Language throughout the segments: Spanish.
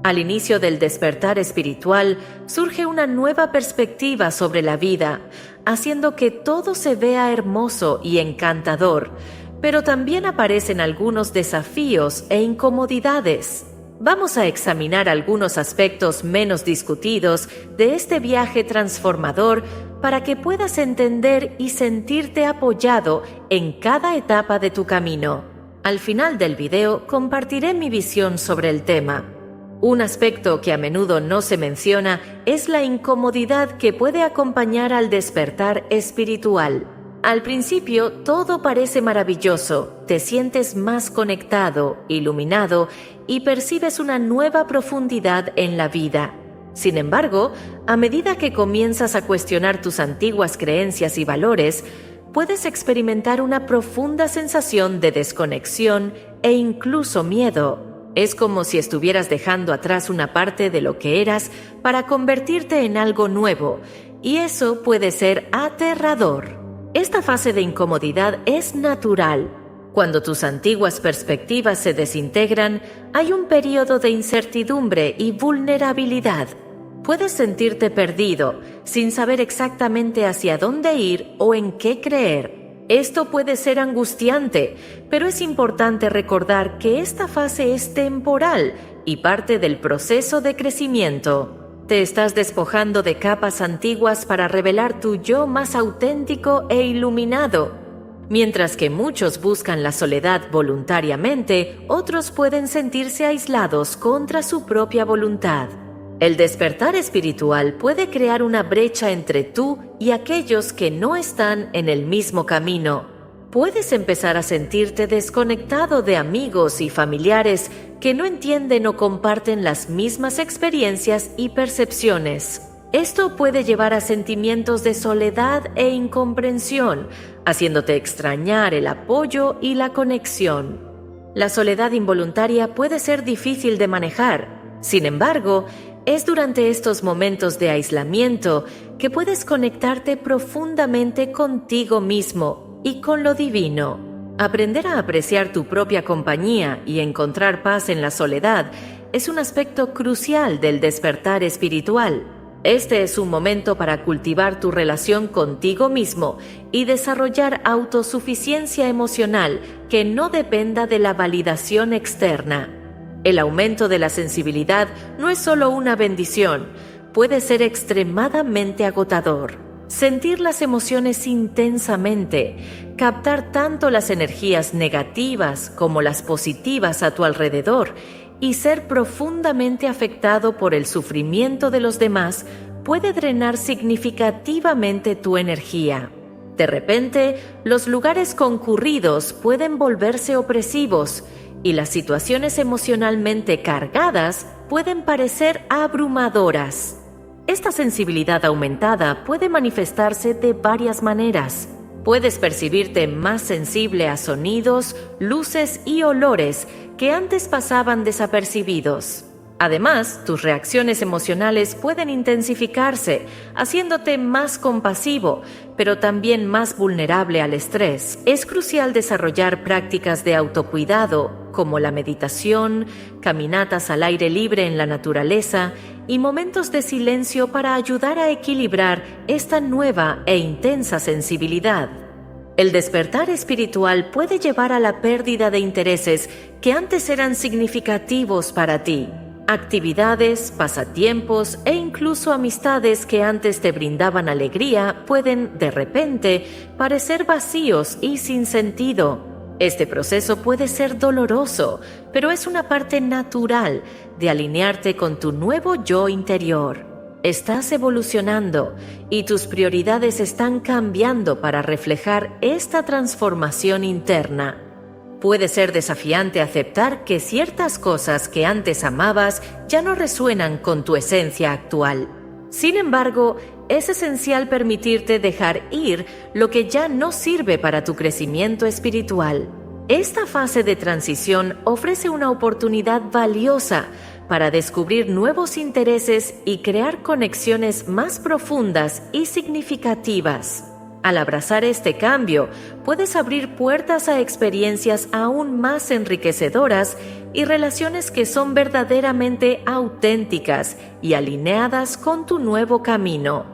Al inicio del despertar espiritual surge una nueva perspectiva sobre la vida, haciendo que todo se vea hermoso y encantador, pero también aparecen algunos desafíos e incomodidades. Vamos a examinar algunos aspectos menos discutidos de este viaje transformador para que puedas entender y sentirte apoyado en cada etapa de tu camino. Al final del video compartiré mi visión sobre el tema. Un aspecto que a menudo no se menciona es la incomodidad que puede acompañar al despertar espiritual. Al principio todo parece maravilloso, te sientes más conectado, iluminado y percibes una nueva profundidad en la vida. Sin embargo, a medida que comienzas a cuestionar tus antiguas creencias y valores, puedes experimentar una profunda sensación de desconexión e incluso miedo. Es como si estuvieras dejando atrás una parte de lo que eras para convertirte en algo nuevo, y eso puede ser aterrador. Esta fase de incomodidad es natural. Cuando tus antiguas perspectivas se desintegran, hay un periodo de incertidumbre y vulnerabilidad. Puedes sentirte perdido, sin saber exactamente hacia dónde ir o en qué creer. Esto puede ser angustiante, pero es importante recordar que esta fase es temporal y parte del proceso de crecimiento. Te estás despojando de capas antiguas para revelar tu yo más auténtico e iluminado. Mientras que muchos buscan la soledad voluntariamente, otros pueden sentirse aislados contra su propia voluntad. El despertar espiritual puede crear una brecha entre tú y aquellos que no están en el mismo camino. Puedes empezar a sentirte desconectado de amigos y familiares que no entienden o comparten las mismas experiencias y percepciones. Esto puede llevar a sentimientos de soledad e incomprensión, haciéndote extrañar el apoyo y la conexión. La soledad involuntaria puede ser difícil de manejar. Sin embargo, es durante estos momentos de aislamiento que puedes conectarte profundamente contigo mismo y con lo divino. Aprender a apreciar tu propia compañía y encontrar paz en la soledad es un aspecto crucial del despertar espiritual. Este es un momento para cultivar tu relación contigo mismo y desarrollar autosuficiencia emocional que no dependa de la validación externa. El aumento de la sensibilidad no es solo una bendición, puede ser extremadamente agotador. Sentir las emociones intensamente, captar tanto las energías negativas como las positivas a tu alrededor y ser profundamente afectado por el sufrimiento de los demás puede drenar significativamente tu energía. De repente, los lugares concurridos pueden volverse opresivos y las situaciones emocionalmente cargadas pueden parecer abrumadoras. Esta sensibilidad aumentada puede manifestarse de varias maneras. Puedes percibirte más sensible a sonidos, luces y olores que antes pasaban desapercibidos. Además, tus reacciones emocionales pueden intensificarse, haciéndote más compasivo, pero también más vulnerable al estrés. Es crucial desarrollar prácticas de autocuidado, como la meditación, caminatas al aire libre en la naturaleza y momentos de silencio para ayudar a equilibrar esta nueva e intensa sensibilidad. El despertar espiritual puede llevar a la pérdida de intereses que antes eran significativos para ti. Actividades, pasatiempos e incluso amistades que antes te brindaban alegría pueden, de repente, parecer vacíos y sin sentido. Este proceso puede ser doloroso, pero es una parte natural de alinearte con tu nuevo yo interior. Estás evolucionando y tus prioridades están cambiando para reflejar esta transformación interna. Puede ser desafiante aceptar que ciertas cosas que antes amabas ya no resuenan con tu esencia actual. Sin embargo, es esencial permitirte dejar ir lo que ya no sirve para tu crecimiento espiritual. Esta fase de transición ofrece una oportunidad valiosa para descubrir nuevos intereses y crear conexiones más profundas y significativas. Al abrazar este cambio, puedes abrir puertas a experiencias aún más enriquecedoras y relaciones que son verdaderamente auténticas y alineadas con tu nuevo camino.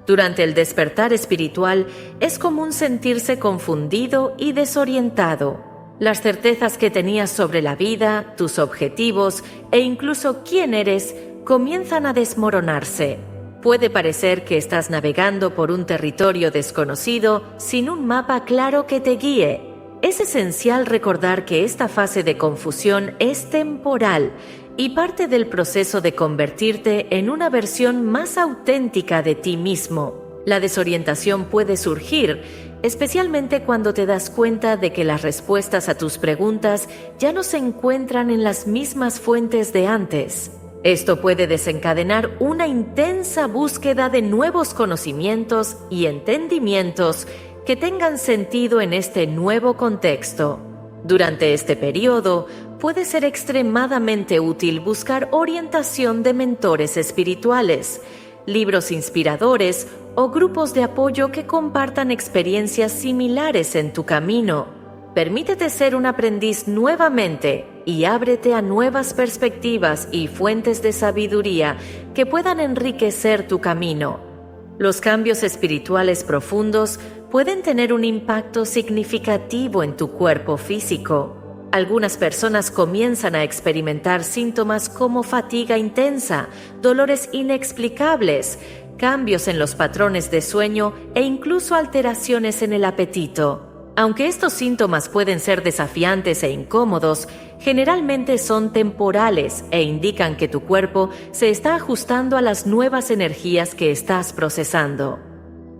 Durante el despertar espiritual es común sentirse confundido y desorientado. Las certezas que tenías sobre la vida, tus objetivos e incluso quién eres comienzan a desmoronarse. Puede parecer que estás navegando por un territorio desconocido sin un mapa claro que te guíe. Es esencial recordar que esta fase de confusión es temporal y parte del proceso de convertirte en una versión más auténtica de ti mismo. La desorientación puede surgir, especialmente cuando te das cuenta de que las respuestas a tus preguntas ya no se encuentran en las mismas fuentes de antes. Esto puede desencadenar una intensa búsqueda de nuevos conocimientos y entendimientos que tengan sentido en este nuevo contexto. Durante este periodo, puede ser extremadamente útil buscar orientación de mentores espirituales, libros inspiradores o grupos de apoyo que compartan experiencias similares en tu camino. Permítete ser un aprendiz nuevamente y ábrete a nuevas perspectivas y fuentes de sabiduría que puedan enriquecer tu camino. Los cambios espirituales profundos pueden tener un impacto significativo en tu cuerpo físico. Algunas personas comienzan a experimentar síntomas como fatiga intensa, dolores inexplicables, cambios en los patrones de sueño e incluso alteraciones en el apetito. Aunque estos síntomas pueden ser desafiantes e incómodos, generalmente son temporales e indican que tu cuerpo se está ajustando a las nuevas energías que estás procesando.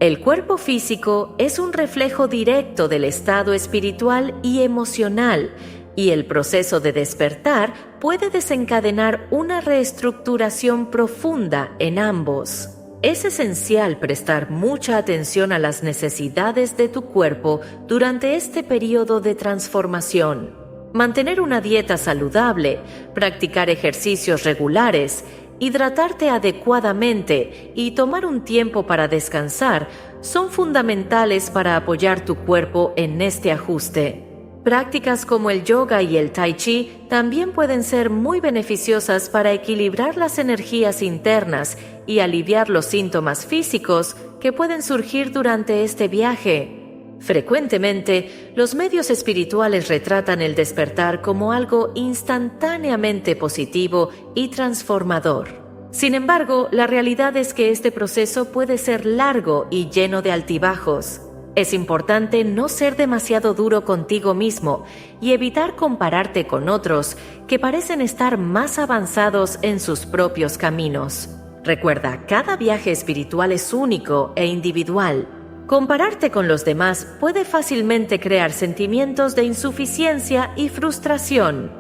El cuerpo físico es un reflejo directo del estado espiritual y emocional, y el proceso de despertar puede desencadenar una reestructuración profunda en ambos. Es esencial prestar mucha atención a las necesidades de tu cuerpo durante este periodo de transformación. Mantener una dieta saludable, practicar ejercicios regulares, hidratarte adecuadamente y tomar un tiempo para descansar son fundamentales para apoyar tu cuerpo en este ajuste. Prácticas como el yoga y el tai chi también pueden ser muy beneficiosas para equilibrar las energías internas y aliviar los síntomas físicos que pueden surgir durante este viaje. Frecuentemente, los medios espirituales retratan el despertar como algo instantáneamente positivo y transformador. Sin embargo, la realidad es que este proceso puede ser largo y lleno de altibajos. Es importante no ser demasiado duro contigo mismo y evitar compararte con otros que parecen estar más avanzados en sus propios caminos. Recuerda, cada viaje espiritual es único e individual. Compararte con los demás puede fácilmente crear sentimientos de insuficiencia y frustración.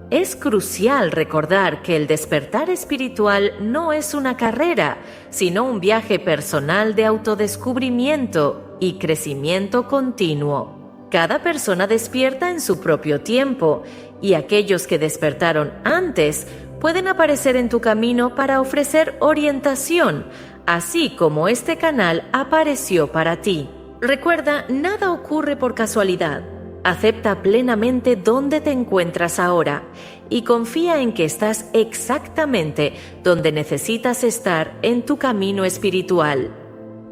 Es crucial recordar que el despertar espiritual no es una carrera, sino un viaje personal de autodescubrimiento y crecimiento continuo. Cada persona despierta en su propio tiempo, y aquellos que despertaron antes pueden aparecer en tu camino para ofrecer orientación, así como este canal apareció para ti. Recuerda, nada ocurre por casualidad. Acepta plenamente dónde te encuentras ahora y confía en que estás exactamente donde necesitas estar en tu camino espiritual.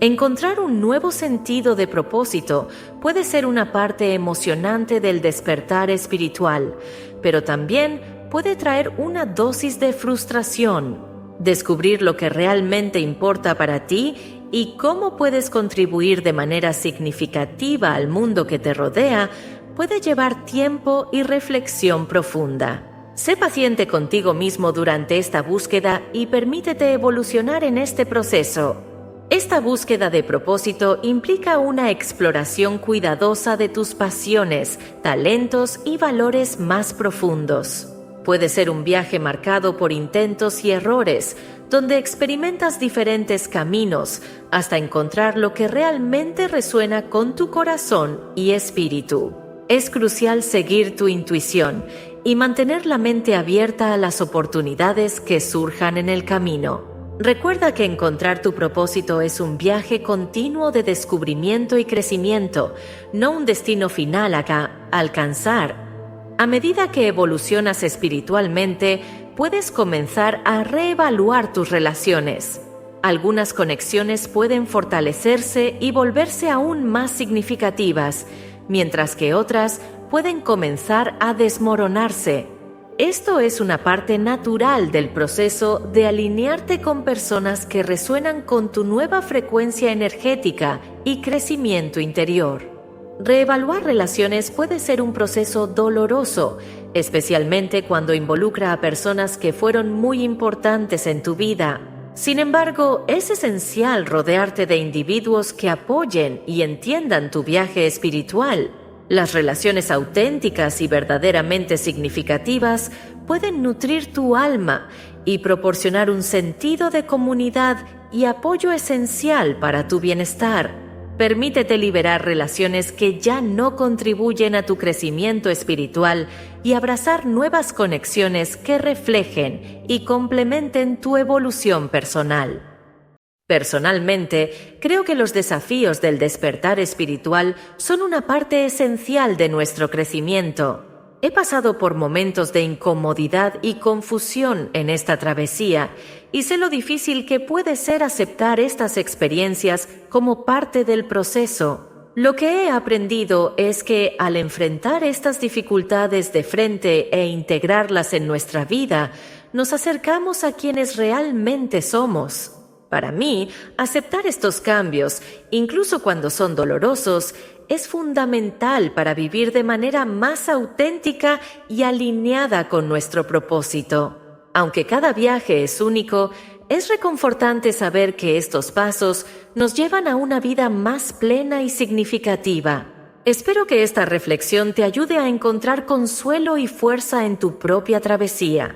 Encontrar un nuevo sentido de propósito puede ser una parte emocionante del despertar espiritual, pero también puede traer una dosis de frustración. Descubrir lo que realmente importa para ti y cómo puedes contribuir de manera significativa al mundo que te rodea puede llevar tiempo y reflexión profunda. Sé paciente contigo mismo durante esta búsqueda y permítete evolucionar en este proceso. Esta búsqueda de propósito implica una exploración cuidadosa de tus pasiones, talentos y valores más profundos. Puede ser un viaje marcado por intentos y errores, donde experimentas diferentes caminos hasta encontrar lo que realmente resuena con tu corazón y espíritu. Es crucial seguir tu intuición y mantener la mente abierta a las oportunidades que surjan en el camino. Recuerda que encontrar tu propósito es un viaje continuo de descubrimiento y crecimiento, no un destino final a alcanzar. A medida que evolucionas espiritualmente, puedes comenzar a reevaluar tus relaciones. Algunas conexiones pueden fortalecerse y volverse aún más significativas, mientras que otras pueden comenzar a desmoronarse. Esto es una parte natural del proceso de alinearte con personas que resuenan con tu nueva frecuencia energética y crecimiento interior. Reevaluar relaciones puede ser un proceso doloroso, especialmente cuando involucra a personas que fueron muy importantes en tu vida. Sin embargo, es esencial rodearte de individuos que apoyen y entiendan tu viaje espiritual. Las relaciones auténticas y verdaderamente significativas pueden nutrir tu alma y proporcionar un sentido de comunidad y apoyo esencial para tu bienestar. Permítete liberar relaciones que ya no contribuyen a tu crecimiento espiritual y abrazar nuevas conexiones que reflejen y complementen tu evolución personal. Personalmente, creo que los desafíos del despertar espiritual son una parte esencial de nuestro crecimiento. He pasado por momentos de incomodidad y confusión en esta travesía y sé lo difícil que puede ser aceptar estas experiencias como parte del proceso. Lo que he aprendido es que al enfrentar estas dificultades de frente e integrarlas en nuestra vida, nos acercamos a quienes realmente somos. Para mí, aceptar estos cambios, incluso cuando son dolorosos, es fundamental para vivir de manera más auténtica y alineada con nuestro propósito. Aunque cada viaje es único, es reconfortante saber que estos pasos nos llevan a una vida más plena y significativa. Espero que esta reflexión te ayude a encontrar consuelo y fuerza en tu propia travesía.